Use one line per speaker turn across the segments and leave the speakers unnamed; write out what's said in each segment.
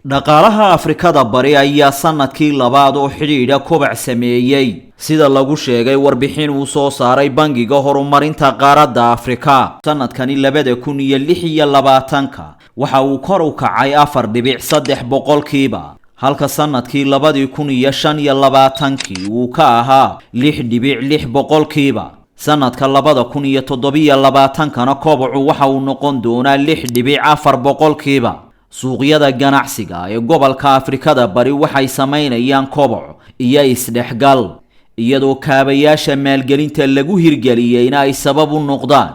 dhaqaalaha Afrikada bari ayaa sanadkii labaad oo xidhiidha kobac sameeyay sida lagu sheegay warbixin uu soo saaray bangiga horumarinta qaaradda Afrika sanadkani 2026 waxa uu kor u kacay 4.3% halka sanadkii 2025 uu ka ahaa 6.6%. sanadka 2027 kobacu waxa uu noqon doonaa 6.4%. suuqyada ganacsiga ee gobolka Afrikada bari waxay sameynayaan koboc iyo isdhexgal iyadoo kaabayaasha maalgelinta lagu hirgeliyayna ay sabab u noqdaan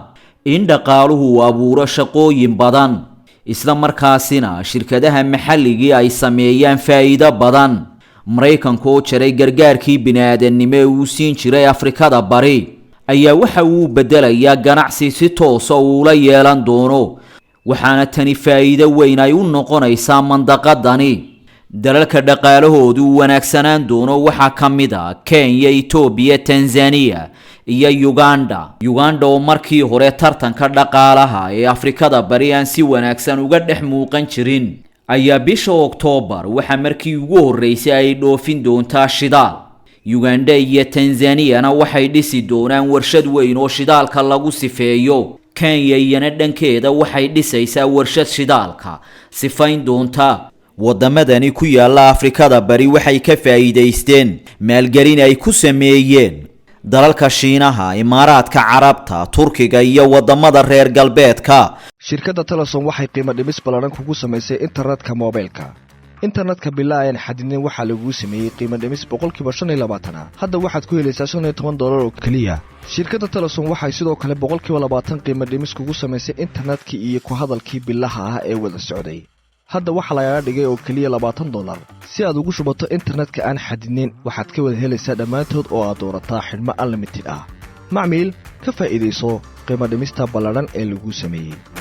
in dhaqaaluhu abuuro shaqooyin badan isla markaasina shirkadaha maxalliga ay sameeyaan faa'iido badan. Mareykanka oo jiray gargaarkii bini'aadanimo ee uu siin jiray Afrikada bari ayaa waxa uu bedelayaa ganacsi si toos ah ula yeelan doono waxaana tani faa'iido weyn ay u noqonaysaa mandaqadani. dalalka dhaqaalahoodu wanaagsanaan doono waxa kamid ah Kenya, Ethiopia, Tanzania iyo Uganda oo markii hore tartanka dhaqaalaha ee Afrikada bari aan si wanaagsan uga dhex muuqan jirin ayaa bisha October waxa markii ugu horeysay ay dhoofin doontaa shidaal. Uganda iyo Tanzania waxay dhisi doonaan warshad weyn oo shidaalka lagu sifeeyo. Kenya iyana dhankeeda waxay dhisaysaa warshad shidaalka sifayn doonta. wadamadani ku yaala Afrikada bari waxay ka faa'iideysteen maalgelin ay ku sameeyeen dalalka Shiinaha, Imaaraadka Carabta, Turkiga iyo wadamada reer galbeedka.
shirkadda Telesom waxay qiimo dhimis ballaaran kugu samaysay internetka mobilka. internetka bilaa xadidin waxa lagu sameeyay qiimo dhimis 25%. hadda waxaad ku helaysaa $15 oo kaliya. shirkadda Telesom waxay sidoo kale 20% qiimo dhimis kugu samaysay internetka iyo ku hadalkii bilaha ah ee wada socday. hadda waxa laga dhigay oo kaliya $20 si aad ugu shubato internetka aan xadidin waxaad ka wada helaysaa dhamaantood oo aad doorataa xidhmo unlimited ah. macmiil ka faa'iideyso qiimo dhimista ballaaran ee lagu sameeyay.